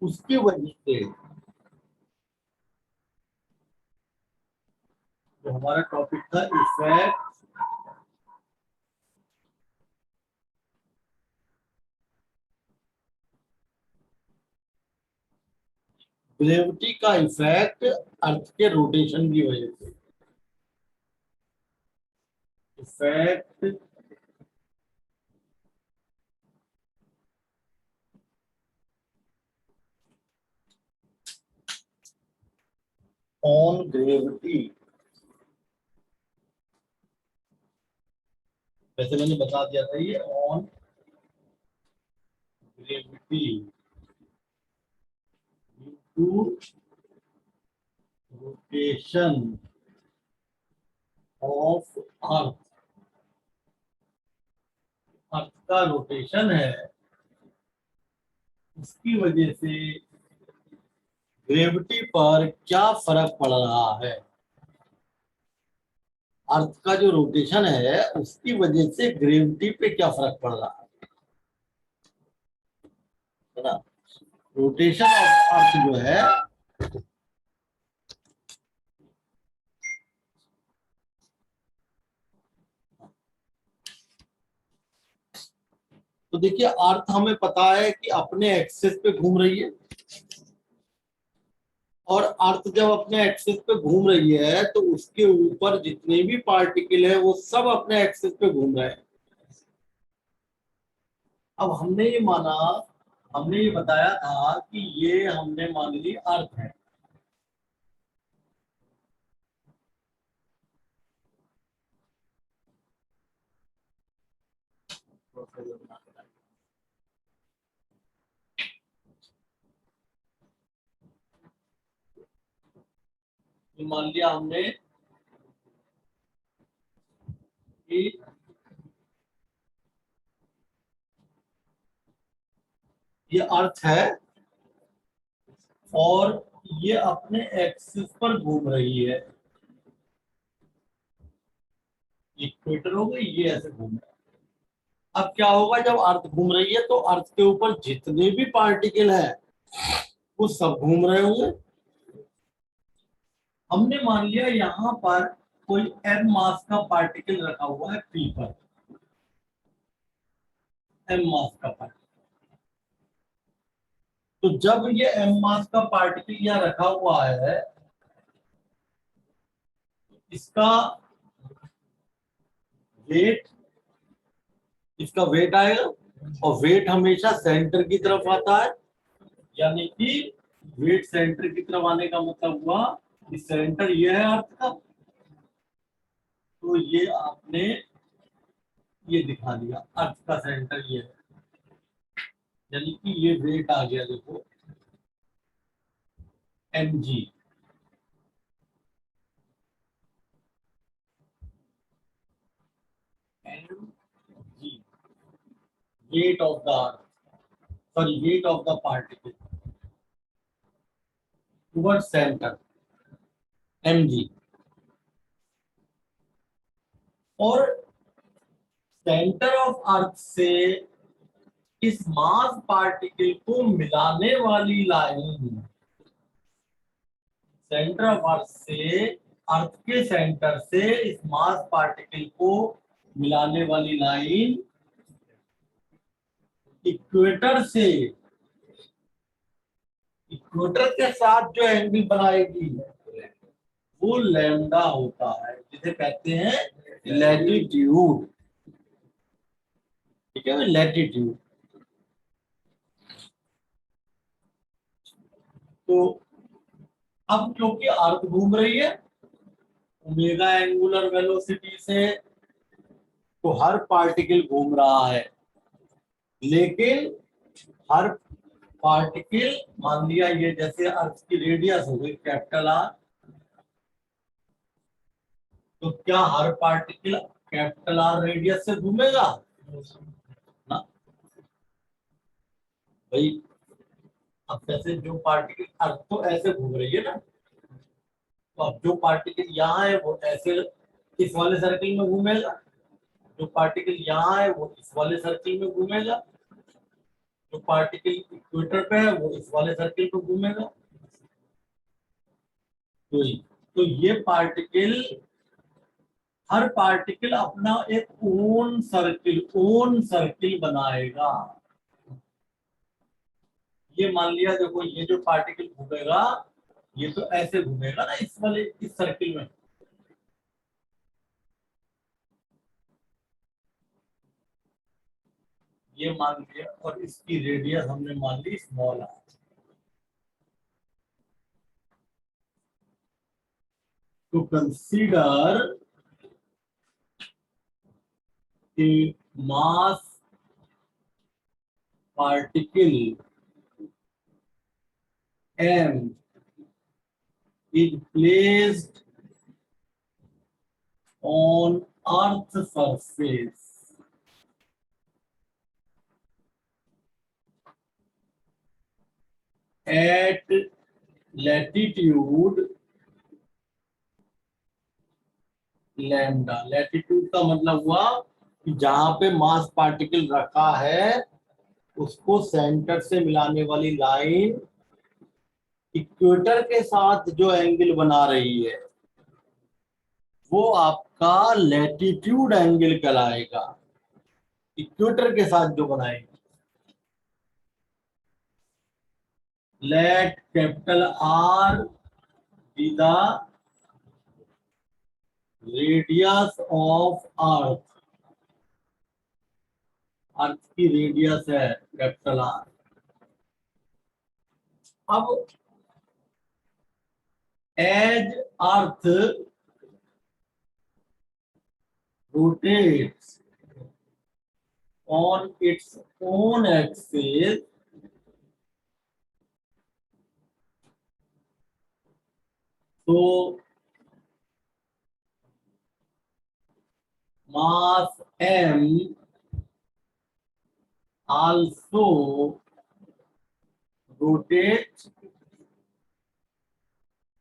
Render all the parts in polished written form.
उसकी वजह से जो हमारा टॉपिक था इफेक्ट ग्रेविटी का इफेक्ट अर्थ के रोटेशन की वजह से, इफेक्ट ऑन ग्रेविटी। वैसे मैंने बता दिया था ये on gravity to rotation of earth. Earth का रोटेशन है, उसकी वजह से ग्रेविटी पर क्या फर्क पड़ रहा है। अर्थ का जो रोटेशन है उसकी वजह से ग्रेविटी पे क्या फर्क पड़ रहा है ना। रोटेशन ऑफ अर्थ जो है तो देखिए अर्थ हमें पता है कि अपने एक्सिस पे घूम रही है, और अर्थ जब अपने एक्सिस पे घूम रही है तो उसके ऊपर जितने भी पार्टिकल है वो सब अपने एक्सिस पे घूम रहे हैं। अब हमने ये बताया था कि ये हमने मान ली अर्थ है। ये मान लिया हमने कि ये अर्थ है और ये अपने एक्सिस पर घूम रही है। इक्वेटर हो गई, ये ऐसे घूम रहा है। अब क्या होगा जब अर्थ घूम रही है तो अर्थ के ऊपर जितने भी पार्टिकल है वो सब घूम रहे होंगे। हमने मान लिया यहाँ पर कोई m मास का पार्टिकल रखा हुआ है पी पर, m मास का पार्टिकल। तो जब ये m मास का पार्टिकल यहाँ रखा हुआ है, इसका वेट इसका वेट आएगा, और वेट हमेशा सेंटर की तरफ आता है। यानी कि वेट सेंटर की तरफ आने का मतलब हुआ कि सेंटर ये है अर्थ का, तो ये आपने ये दिखा दिया अर्थ का सेंटर ये है। यानी कि ये वेट आ गया, देखो mg। mg weight of the weight of the particle towards center, mg। और सेंटर ऑफ अर्थ से इस मास पार्टिकल को मिलाने वाली लाइन, सेंटर ऑफ अर्थ से अर्थ के सेंटर से इस मास पार्टिकल को मिलाने वाली लाइन इक्वेटर के साथ जो एंगल बनाएगी वो लैम्डा होता है, जिसे कहते हैं लैटिट्यूड। ठीक है, लैटिट्यूड। तो अब क्योंकि अर्थ घूम रही है ओमेगा एंगुलर वेलोसिटी से, तो हर पार्टिकल घूम रहा है, लेकिन हर पार्टिकल, मान लिया ये जैसे अर्थ की रेडियस हो गई कैपिटल आर, तो क्या हर पार्टिकल कैपिटल आर रेडियस से घूमेगा ना भाई। अब जैसे जो पार्टिकल अर्थ तो ऐसे घूम रही है ना, तो अब जो पार्टिकल यहाँ है वो ऐसे इस वाले सर्किल में घूमेगा, जो पार्टिकल यहाँ है वो इस वाले सर्किल में घूमेगा। जो पार्टिकल इक्वेटर पे है वो इस वाले सर्किल पे घूमेगा। तो ये पार्टिकल, हर पार्टिकल अपना एक ओन सर्किल बनाएगा। ये मान लिया, देखो ये जो पार्टिकल घूमेगा ये तो ऐसे घूमेगा ना, इस वाले इस सर्किल में। ये मान लिया और इसकी रेडियस हमने मान ली small r. to consider a mass particle M is placed on Earth's surface at latitude lambda. Latitude का मतलब हुआ कि जहां पे मास पार्टिकल रखा है उसको सेंटर से मिलाने वाली लाइन इक्वेटर के साथ जो एंगल बना रही है वो आपका लैटिट्यूड एंगल कहलाएगा, इक्वेटर के साथ जो बनाएगी। Let capital r be the radius of earth. Earth की रेडियस है कैपिटल आर। अब as earth rotates on its own axis, so mass M also rotates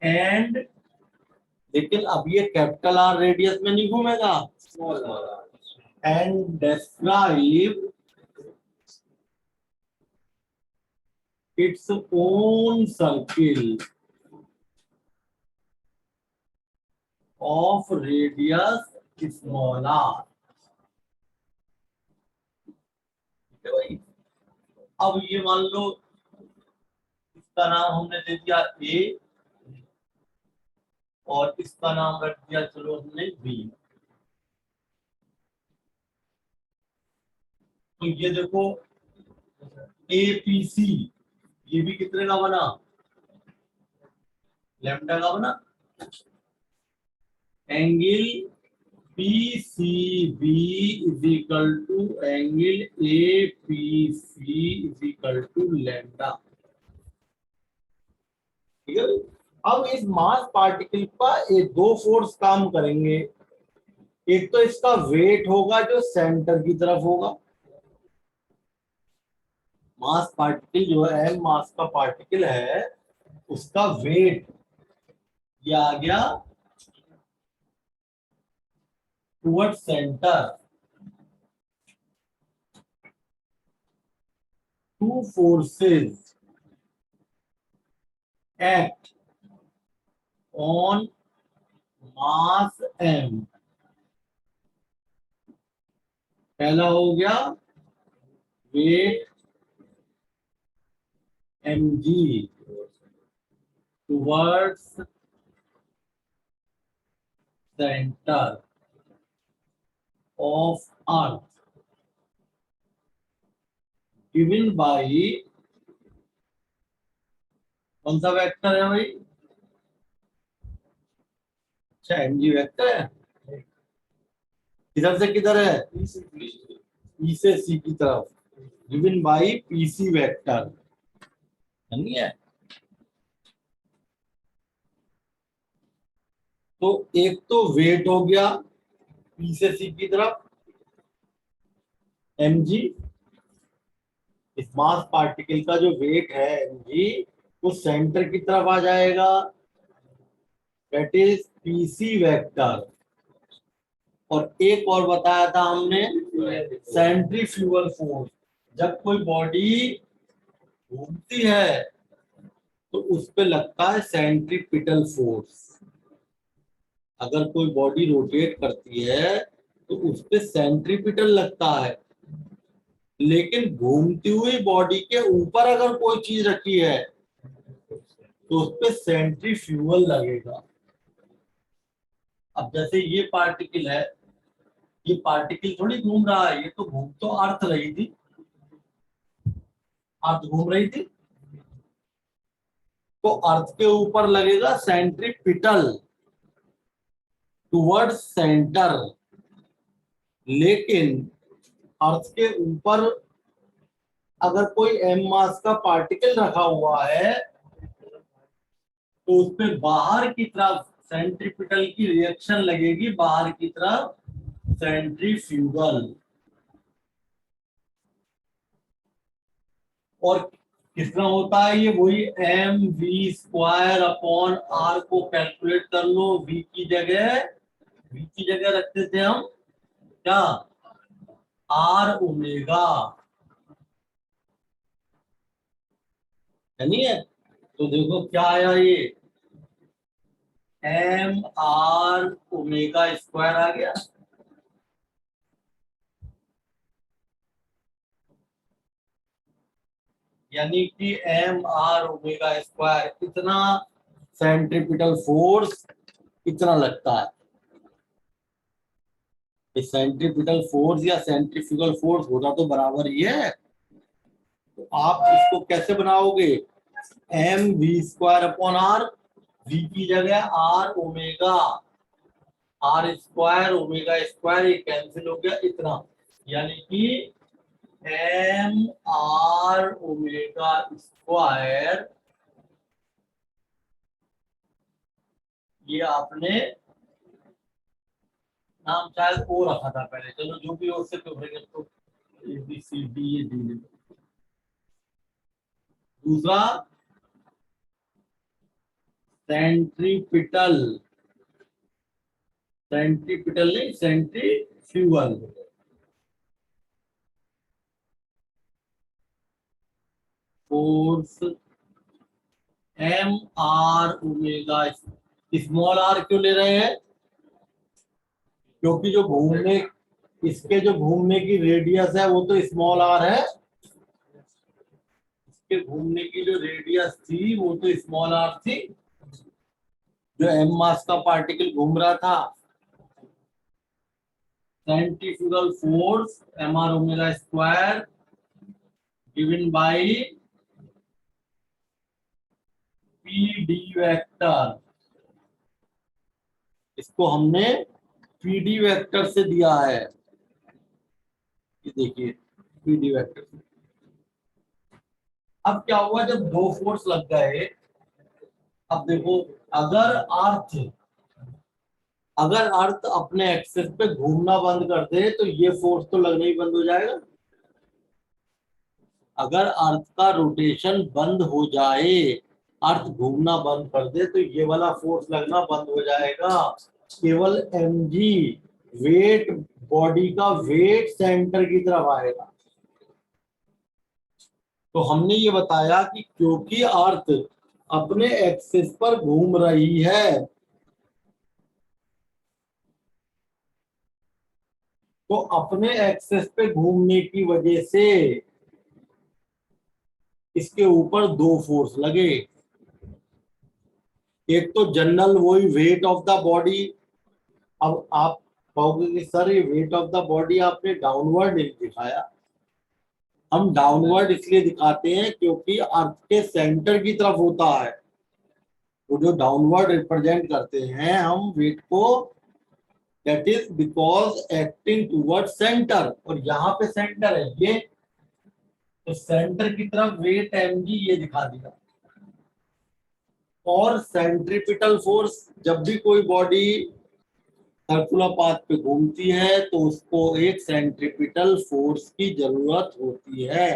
and, लेकिन अब ये कैपिटल आर रेडियस में नहीं घूमेगा, and describe its own circle of radius small r। अब ये मान लो इसका नाम हमने दे दिया ए और इसका नाम रख दिया चलो हमने बी। तो ये देखो APC ये भी कितने का बना, लैम्डा का बना। Angle PCB is equal to angle APC is equal to lambda. ठीक है। अब इस मास पार्टिकल पर ये दो फोर्स काम करेंगे। एक तो इसका वेट होगा जो सेंटर की तरफ होगा। मास पार्टिकल जो है, मास का पार्टिकल है, उसका वेट ये आ गया toward center. Two forces act on mass M। पहला हो गया weight mg towards center of earth given by, कौन सा वेक्टर है भाई? अच्छा mg वेक्टर है। किधर से किधर है? ई से सी की तरफ, गिवन बाई पीसी वेक्टर, नहीं है? तो एक तो वेट हो गया पी से सी की तरफ mg, इस मास पार्टिकल का जो वेट है mg वो सेंटर की तरफ आ जाएगा, दैट इज पीसी वेक्टर। और एक और बताया था हमने सेंट्रीफ्यूगल फोर्स, जब कोई बॉडी घूमती है तो उस पे लगता है सेंट्रीपिटल फोर्स। अगर कोई बॉडी रोटेट करती है तो उस पे सेंट्रीपिटल लगता है, लेकिन घूमती हुई बॉडी के ऊपर अगर कोई चीज रखी है तो उस पे सेंट्रीफ्यूगल लगेगा। अब जैसे ये पार्टिकल है, ये पार्टिकल थोड़ी घूम रहा है, ये तो घूम तो अर्थ रही थी, अर्थ घूम रही थी, तो अर्थ के ऊपर लगेगा सेंट्रीपिटल टुवर्ड्स सेंटर। लेकिन अर्थ के ऊपर अगर कोई एम मास का पार्टिकल रखा हुआ है तो उस पे बाहर की तरफ सेंट्रीपिटल की रिएक्शन लगेगी, बाहर की तरफ सेंट्रीफ्यूगल। और कितना होता है ये, वही M V square upon R को कैलकुलेट कर लो। वी की जगह रखते थे हम क्या, आर ओमेगा, है नहीं है? तो देखो क्या आया, ये एम आर ओमेगा स्क्वायर आ गया। यानी कि एम आर ओमेगा स्क्वायर इतना सेंट्रीपिटल फोर्स इतना लगता है। सेंट्रीपिटल फोर्स या सेंट्रीफ्यूगल फोर्स होता तो बराबर ही है। तो आप इसको कैसे बनाओगे, M V square upon R, V की जगह R omega, R square omega square, ये कैंसिल हो गया इतना। यानी कि एम आर ओमेगा स्क्वायर, ये आपने नाम शायद ओ रखा था पहले, चलो जो भी हो, उससे तो तो ए बी सी डी ये डी। दूसरा सेंट्रीपिटल, सेंट्रीपिटल नहीं centrifugal force M are omega. Small R क्यों ले रहे हैं, क्योंकि जो घूमने, इसके जो घूमने की रेडियस है वो तो स्मॉल आर है, इसके घूमने की जो रेडियस थी वो तो स्मॉल आर थी। जो एम मास का पार्टिकल घूम रहा था, centrifugal force M are omega square given by P D vector, इसको हमने पी डी वेक्टर से दिया है। ये देखिए पी डी वेक्टर। अब क्या हुआ, जब दो फोर्स लग गए, अब देखो, अगर अर्थ अगर अर्थ अपने एक्सिस पे घूमना बंद कर दे तो ये फोर्स तो लगना ही बंद हो जाएगा। अगर अर्थ का रोटेशन बंद हो जाए, अर्थ घूमना बंद कर दे, तो ये वाला फोर्स लगना बंद हो जाएगा। केवल mg वेट, बॉडी का वेट सेंटर की तरफ आएगा। तो हमने ये बताया कि क्योंकि अर्थ अपने एक्सिस पर घूम रही है, तो अपने एक्सिस पे घूमने की वजह से इसके ऊपर दो फोर्स लगे। एक तो जनरल वही वेट ऑफ द बॉडी। अब आप कहोगे कि सर ये वेट ऑफ द बॉडी आपने डाउनवर्ड नहीं दिखाया। हम डाउनवर्ड इसलिए दिखाते हैं क्योंकि अर्थ के सेंटर की तरफ होता है, वो जो डाउनवर्ड रिप्रेजेंट करते हैं हम वेट को, that is because acting toward centre, और यहाँ पे सेंटर है ये, तो सेंटर की तरफ वेट mg ये दिखा दिया। और सेंट्रीपिटल फोर्स, जब भी कोई बॉडी सर्कुलर पाथ पे घूमती है तो उसको एक सेंट्रीपिटल फोर्स की जरूरत होती है।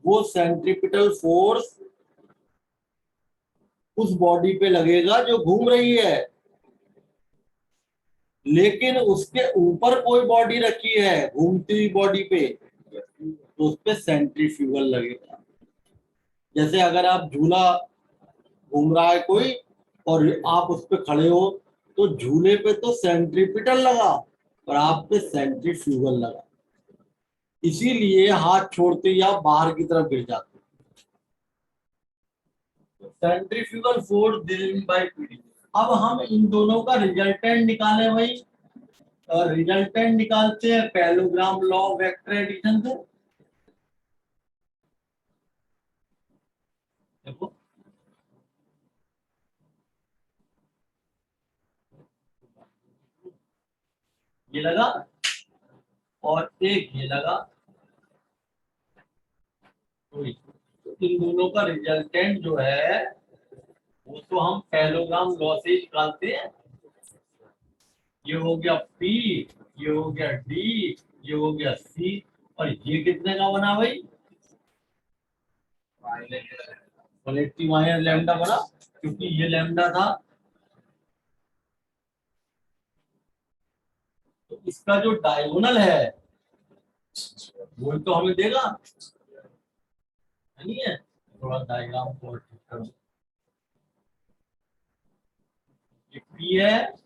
वो सेंट्रीपिटल फोर्स उस बॉडी पे लगेगा जो घूम रही है। लेकिन उसके ऊपर कोई बॉडी रखी है घूमती हुई बॉडी पे, तो उस पे सेंट्रीफ्यूगल लगेगा। जैसे अगर आप झूला घूम रहा है कोई और आप उस पे खड़े हो, तो झूले पे तो सेंट्रीपिटल लगा और आप पे सेंट्रीफ्यूगल लगा, इसीलिए हाथ छोड़ते ही आप बाहर की तरफ गिर जाते हो। Centrifugal force driven by PD. अब हम इन दोनों का रिजल्टेंट निकालें भाई। और रिजल्टेंट निकालते हैं parallelogram law of vector addition से। देखो ये लगा और एक ये लगा, तो इन दोनों का रिजल्टेंट जो है वो तो हम पैरेललोग्राम लॉ से ही निकालते हैं। ये हो गया P, ये हो गया D, ये हो गया C, और ये कितने का बना भाई? 180 माइनस लैम्डा बना, क्योंकि ये लैम्डा था। तो इसका जो डायगोनल है वो तो हमें देगा, है नहीं है? थोड़ा डायग्राम को ठीक करो। ये P है,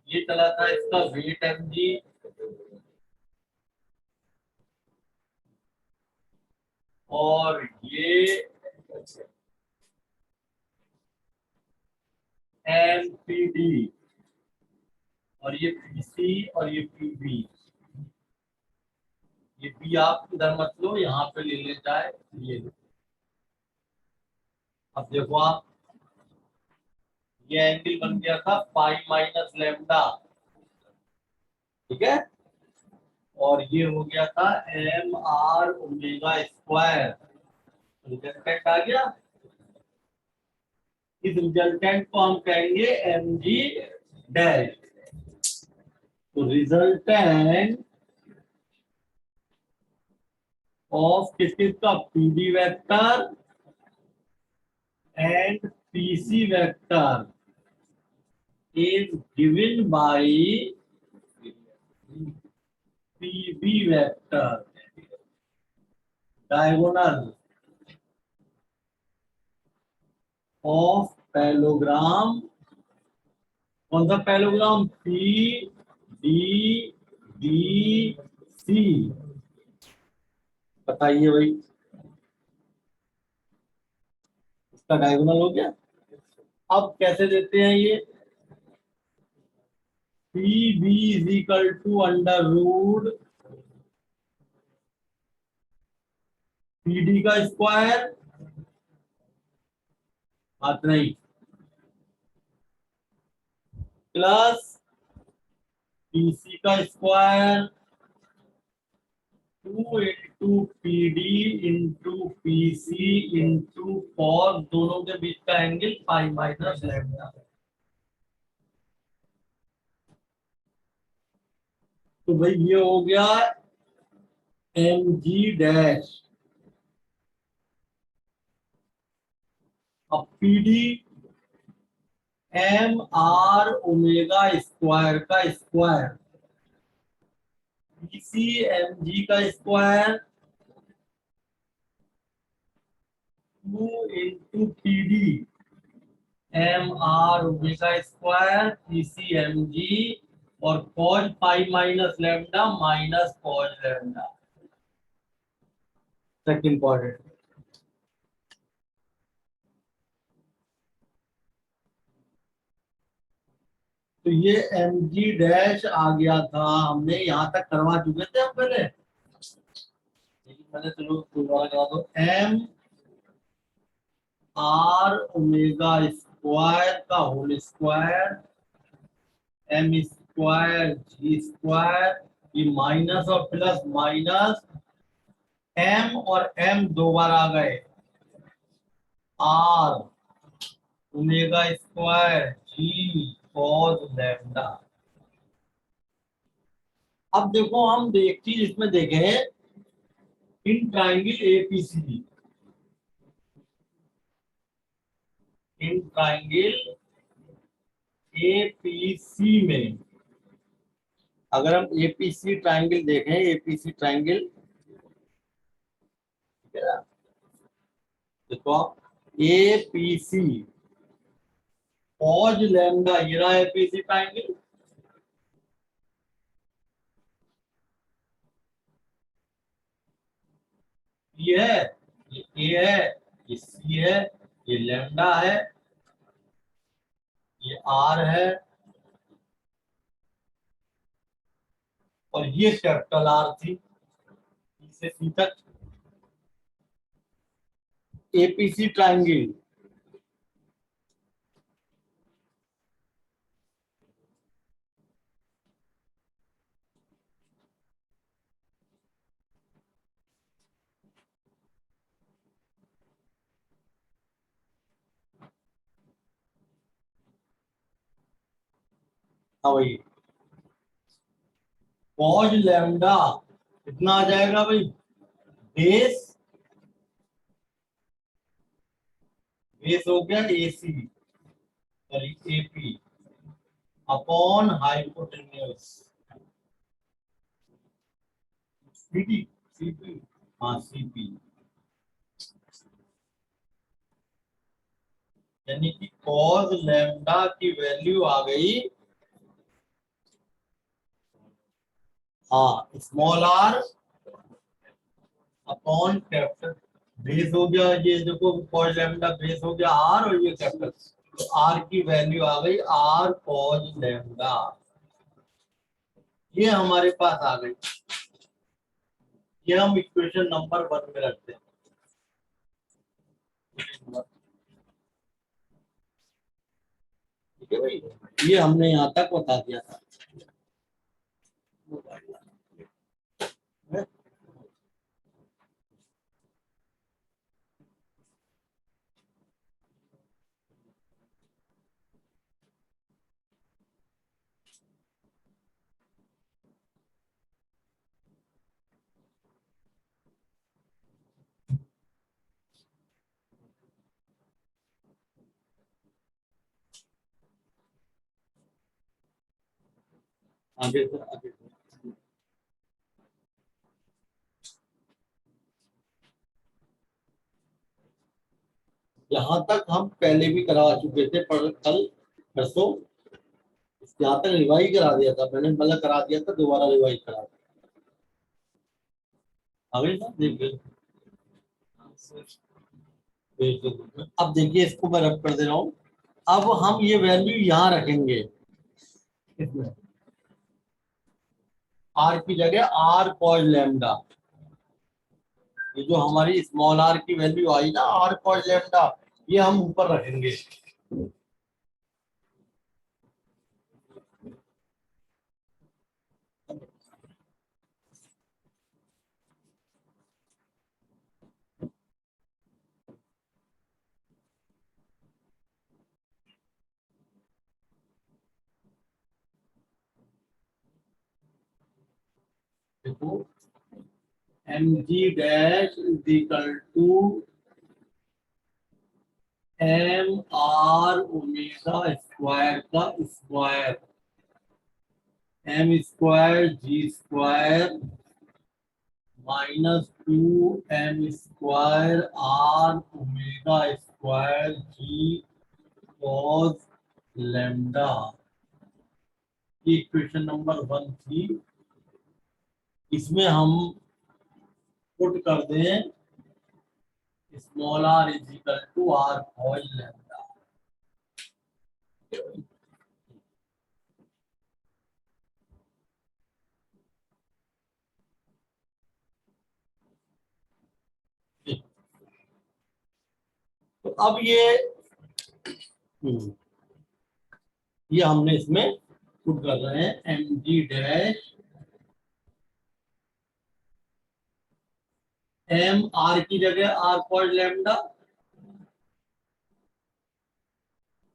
ये चला था इसका वेट mg, और ये mpd, और ये pc, और ये pb। ये p आप इधर मत लो, यहाँ पे ले ले जाए ये लो। अब देखो आप, ये एंगल बन गया था पाई माइनस लैम्डा, ठीक है, और ये हो गया था m are omega square. Resultant आ गया। इस रिजल्टेंट को हम कहेंगे एम जी डैश। तो रिजल्टेंट ऑफ किस किस का, PD vector and PC vector is given by PB vector diagonal of parallelogram. कौन सा parallelogram? P D B C। बताइए भाई, इसका डायगोनल हो गया। अब कैसे देते हैं ये? P B is equal to under root P D का स्क्वायर, बात नहीं, प्लस पीसी का square 2 into P D into PC into cos, दोनों के बीच का एंगल पाई माइनस लैम्डा। तो भाई ये हो गया एम जी डैश। अब p d m are omega square का square, p c m g square 2 into P d m are omega square p c m, g cos pi minus lambda minus cos lambda. Second important. तो ये M G dash आ गया था, हमने यहाँ तक करवा चुके थे हम पहले, लेकिन मैंने चलो दोबारा करा दो। एम आर ओमेगा स्क्वायर का होल स्क्वायर एम स्क्वायर जी स्क्वायर, ये माइनस और प्लस माइनस, एम और एम दो बार आ गए, आर ओमेगा स्क्वायर जी कॉस लैम्डा। अब देखो हम एक चीज इसमें देखें, in triangle APC in triangle APC में, अगर हम एपीसी ट्राइंगल देखें, एपीसी ट्राइंगल देखो, एपीसी कॉज लैम्डा, ये रहा एपीसी ट्राइंगल, ये है, ये ए है, ये सी है, ये लैम्डा है, ये आर है, और ये कैपिटल आर थी, से सी तक एपीसी ट्राइंगल। हाँ भाई, कॉज लैम्डा कितना आ जाएगा भाई, बेस, बेस हो गया AC, sorry AP upon hypotenuse CP, CP, हाँ सीपी, यानी कि कॉज लैम्डा की वैल्यू आ गई, हाँ small R upon capital, base हो गया, ये देखो कॉज लैम्डा बेस हो गया आर, और ये कैपिटल, तो आर की वैल्यू आ गई आर कॉज लैम्डा, ये हमारे पास आ गई, ये हम इक्वेशन नंबर 1 में रखते हैं। ठीक है भाई, ये हमने यहाँ तक बता दिया था। आगे से आगे से। यहाँ तक हम पहले भी करा चुके थे, पर कल परसों यहाँ तक रिवाइज करा दिया था मैंने, मतलब करा दिया था, दोबारा रिवाइज करा दिया। अभी ना देखिए, अब देखिए इसको मैं रब कर दे रहा हूँ, अब हम ये वैल्यू यहाँ रखेंगे, इसमें आर की जगह आर कॉज लैम्डा, ये जो हमारी स्मॉल आर की वैल्यू आई ना आर कॉज लैम्डा, ये हम ऊपर रखेंगे। देखो m ji dash is equal to m are omega square का स्क्वायर, एम स्क्वायर जी square -2 m square r omega square जी कॉस लैम्डा, ये इक्वेशन नंबर 1 थी। इसमें हम पुट कर दें small r is equal to r cos lambda, तो अब ये हमने इसमें पुट कर रहे हैं M G dash M R की जगह R cos lambda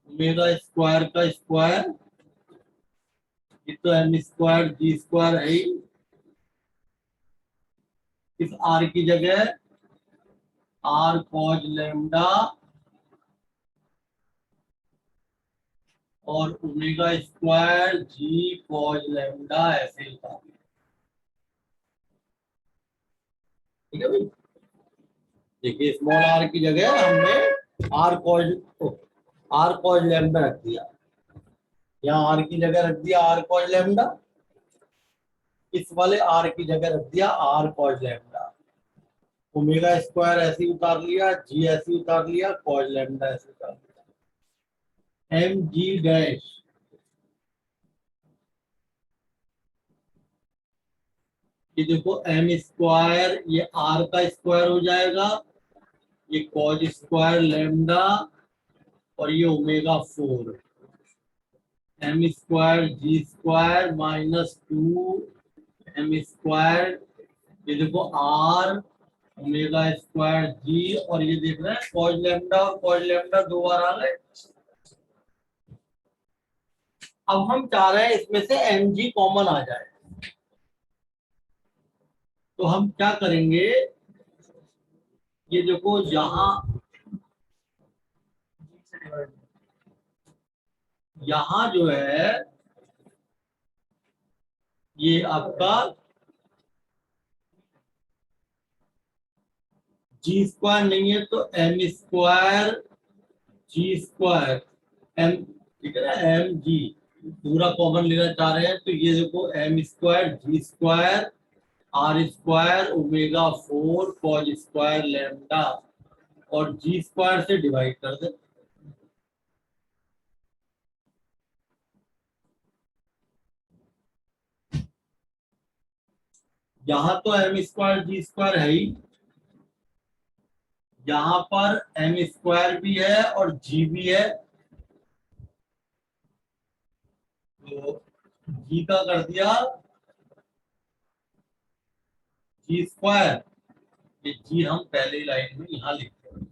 omega square का स्क्वायर, ये तो एम स्क्वायर जी स्क्वायर है ही, इस आर की जगह आर कॉस लैम्डा और ओमेगा स्क्वायर जी कॉज लैम्डा ऐसे उतार लिया। ठीक है भाई, देखिए स्मॉल आर की जगह हमने आर कॉज लैम्डा रख दिया, यहाँ आर की जगह रख दिया आर कॉज लैम्डा, इस वाले आर की जगह रख दिया R cos lambda. Omega square ऐसे ही उतार लिया, जी ऐसे ही उतार लिया, कॉज लैम्डा ऐसे उतार लिया। एम जी डैश ये देखो एम स्क्वायर, ये आर का स्क्वायर हो जाएगा, ये कॉज स्क्वायर लैम्डा, और ये ओमेगा 4 एम स्क्वायर जी स्क्वायर -2 एम स्क्वायर, ये देखो आर ओमेगा स्क्वायर जी, और ये देख रहे हैं कॉज लैम्डा, और कॉज लैम्डा 2 बार आ गए। अब हम चाह रहे हैं इसमें से एम जी कॉमन आ जाए, तो हम क्या करेंगे, ये देखो यहाँ जो है ये आपका जी स्क्वायर नहीं है तो एम स्क्वायर जी स्क्वायर एम, ठीक है ना, एम जी पूरा कॉमन लेना चाह रहे हैं, तो ये देखो एम स्क्वायर जी square R square omega 4 cos square lambda, और जी स्क्वायर से डिवाइड कर दे। यहाँ तो एम स्क्वायर जी स्क्वायर है ही, यहाँ पर एम स्क्वायर भी है और जी भी है, तो जी का कर दिया जी स्क्वायर, ये जी हम पहले लाइन में यहाँ लिखते हैं,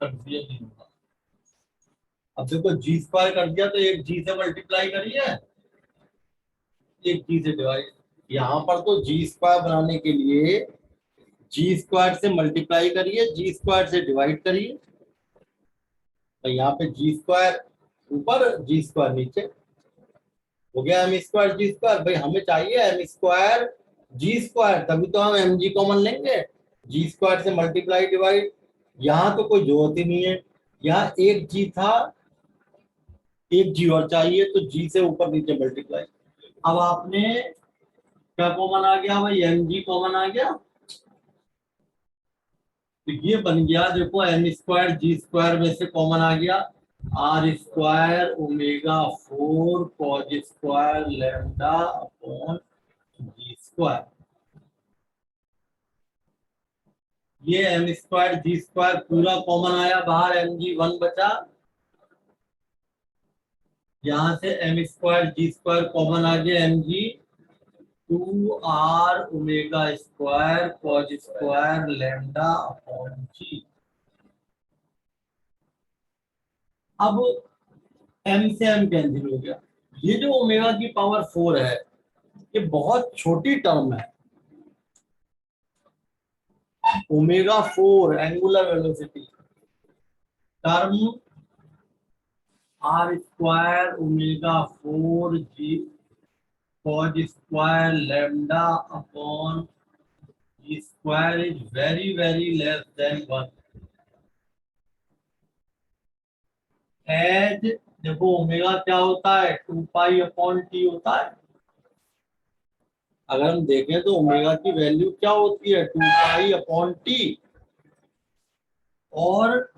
कर दिया जी होगा। अब देखो जी स्क्वायर कर दिया तो एक जी से मल्टीप्लाई करिए, एक जी से डिवाइड, यहाँ पर तो जी स्क्वायर बनाने के लिए जी स्क्वायर से मल्टीप्लाई करिए, जी स्क्वायर से डिवाइड करिए, तो यहाँ पे जी स्क्वायर ऊपर जी स्क्वायर नीचे हो गया, एम स्क्वायर जी स्क्वायर। भाई हमें चाहिए एम स्क्वायर जी स्क्वायर, तभी तो हम एम जी कॉमन लेंगे, जी स्क्वायर से मल्टीप्लाई डिवाइड, यहाँ तो कोई जरूरत ही नहीं है, यहाँ एक जी था, एक जी और चाहिए, तो जी से ऊपर नीचे मल्टीप्लाई। अब आपने क्या कॉमन आ गया भाई, एम जी कॉमन आ गया, तो ये बन गया देखो एम स्क्वायर जी स्क्वायर में से कॉमन आ गया r square omega 4 cos square lambda upon जी स्क्वायर। ये एम स्क्वायर जी स्क्वायर पूरा कॉमन आया बाहर, एम जी 1 बचा, यहां से एम स्क्वायर जी स्क्वायर कॉमन आ गया, m g 2 r omega square cos square lambda upon g. अब एम से एम कैंसिल हो गया, ये जो ओमेगा की पावर 4 है ये बहुत छोटी टर्म है, omega 4 angular velocity term R square omega 4 G cos square lambda upon ji square is very very less than 1, as देखो ओमेगा क्या होता है 2 पाई अपॉन टी होता है, अगर हम देखें तो ओमेगा की वैल्यू क्या होती है 2 पाई अपॉन टी, और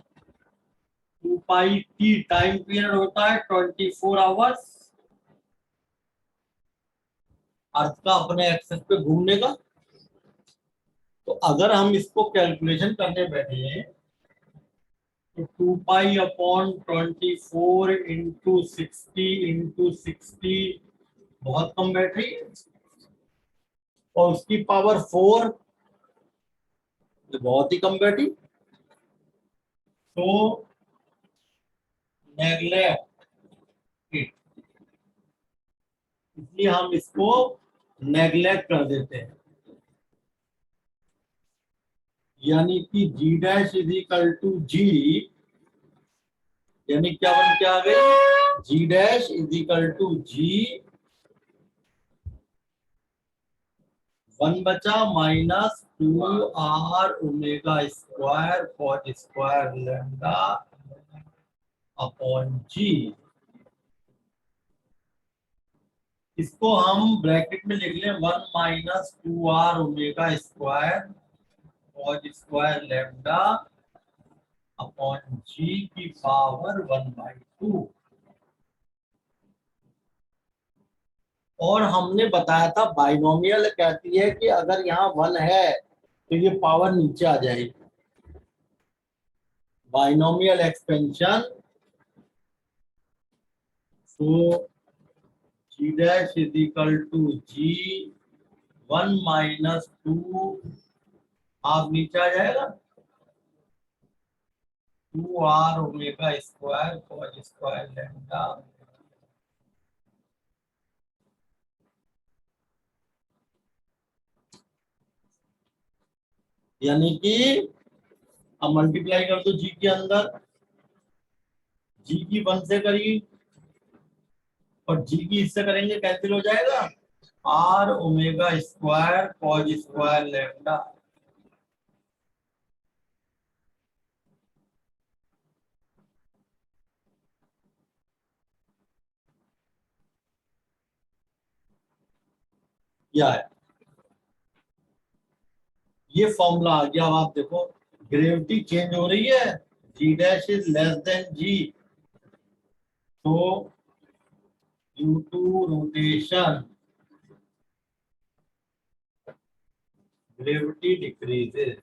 2 पाई टी टाइम पीरियड होता है 24 आवर्स अर्थ का अपने एक्सेस पे घूमने का। तो अगर हम इसको कैलकुलेशन करने बैठे तो 2 पाई अपॉन 24 इंटू 60 बहुत कम बैठ रही है, और उसकी पावर 4 तो बहुत ही कम बैठी, तो नेगलेक्ट इट, इसलिए हम इसको नेगलेक्ट कर देते हैं। यानी कि g dash is equal to g, यानी क्या बन के आ गई, g dash is equal to g, 1 बचा minus 2r omega square cos square lambda upon g. इसको हम ब्रैकेट में लिख लें 1 minus 2r omega square cos square lambda upon g की पावर 1/2। और हमने बताया था बाइनोमियल कहती है कि अगर यहाँ 1 है तो ये पावर नीचे आ जाएगी। बाइनोमियल एक्सपेंशन, तो g dash is equal to g 1 minus 2, आप नीचे आ जाएगा 2r omega square cos square lambda, यानी कि अब मल्टीप्लाई कर दो जी के अंदर, जी की 1 से करी और जी की इससे करेंगे कैंसिल हो जाएगा, R omega square cos square lambda. क्या है ये फॉर्मूला आ गया। अब आप देखो ग्रेविटी चेंज हो रही है, G dash is less than G, तो due to rotation gravity decreases.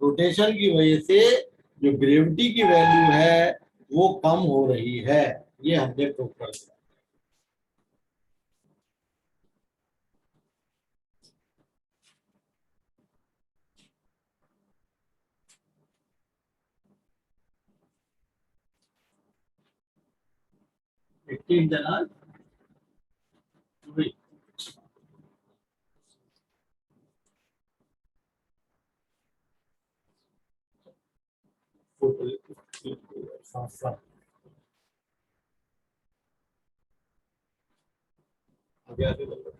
Rotation की वजह से जो ग्रेविटी की वैल्यू है वो कम हो रही है, ये हमने प्रूव कर दिया। इंटरनल साथ साथ आगे आगे बढ़ो।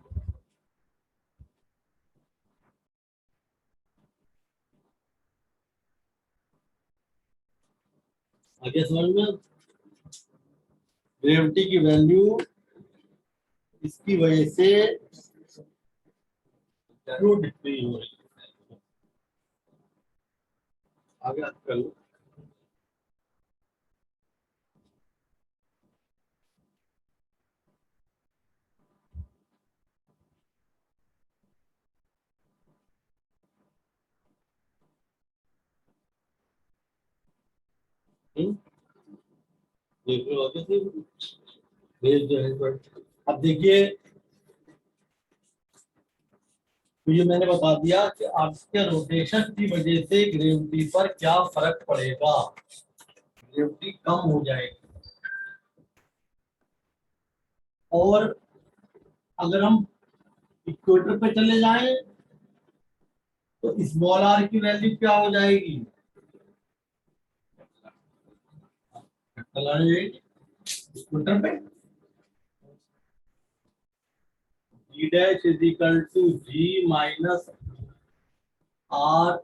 आगे समझ में, ग्रेविटी की वैल्यू इसकी वजह से क्यों डिक्रीज हो रही है, आगे आप कर लो। देख लो आगे से भेज जो है। अब देखिए, तो ये मैंने बता दिया कि आपके रोटेशन की वजह से ग्रेविटी पर क्या फर्क पड़ेगा, ग्रेविटी कम हो जाएगी। और अगर हम इक्वेटर पे चले जाएं तो स्मॉल आर की वैल्यू क्या हो जाएगी, इक्वेटर पे g dash is equal to g minus r,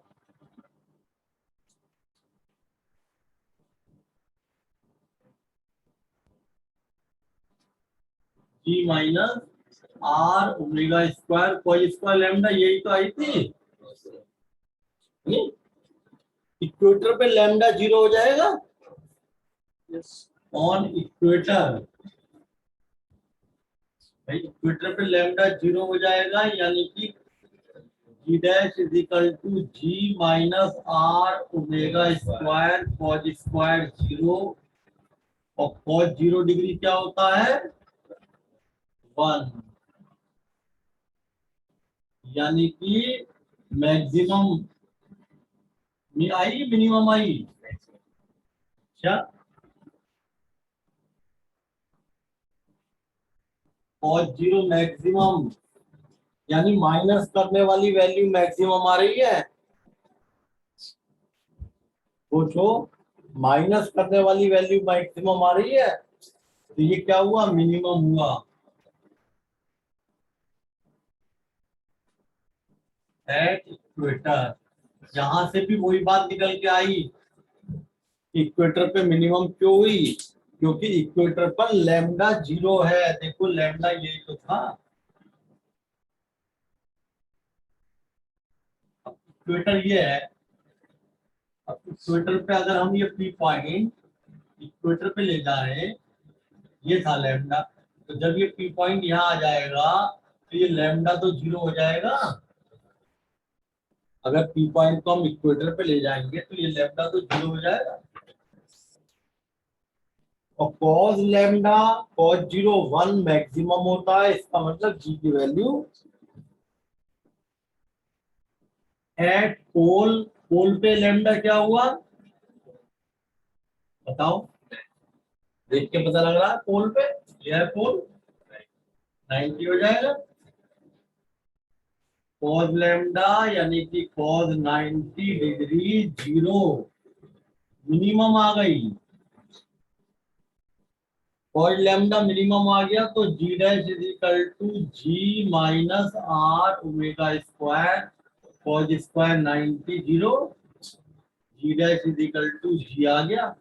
g minus are omega square कोई स्क्वायर लैम्डा, यही तो आई थी। इक्वेटर पे लैम्डा 0 हो जाएगा, ऑन इक्वेटर भाई इक्वेटर पे लैम्डा 0 हो जाएगा, यानी कि g dash is equal to g minus are omega square cos square 0, और कॉस 0 डिग्री क्या होता है 1, यानी कि मैक्सिमम में आई मिनिमम आई, क्या cos 0 मैक्सिमम, यानी माइनस करने वाली वैल्यू मैक्सिमम आ रही है। सोचो, माइनस करने वाली वैल्यू मैक्सिमम आ रही है, तो ये क्या हुआ, मिनिमम हुआ। एट इक्वेटर, यहां से भी वही बात निकल के आई, इक्वेटर पे मिनिमम क्यों हुई, क्योंकि इक्वेटर पर लैम्डा 0 है। देखो लैम्डा यही तो था, अब इक्वेटर ये है। अब इक्वेटर पे अगर हम ये पी पॉइंट इक्वेटर पे ले जा रहे हैं, ये था लैम्डा, तो जब ये पी पॉइंट यहाँ आ जाएगा तो ये लैम्डा तो 0 हो जाएगा। अगर पी पॉइंट को हम इक्वेटर पे ले जाएंगे तो ये लैम्डा तो 0 हो जाएगा। और cos लैम्डा cos 0 1 मैक्सिमम होता है, इसका मतलब जी की वैल्यू एट पोल, पोल पे लैम्डा क्या हुआ बताओ, देख के पता लग रहा है, पोल पे यह पोल 90 हो जाएगा। cos लैम्डा यानी कि cos 90 डिग्री 0 मिनिमम आ गई। cos लैम्डा मिनिमम आ गया तो g dash is equal to g minus are omega square, cos square 90 0, g dash is equal to g आ गया।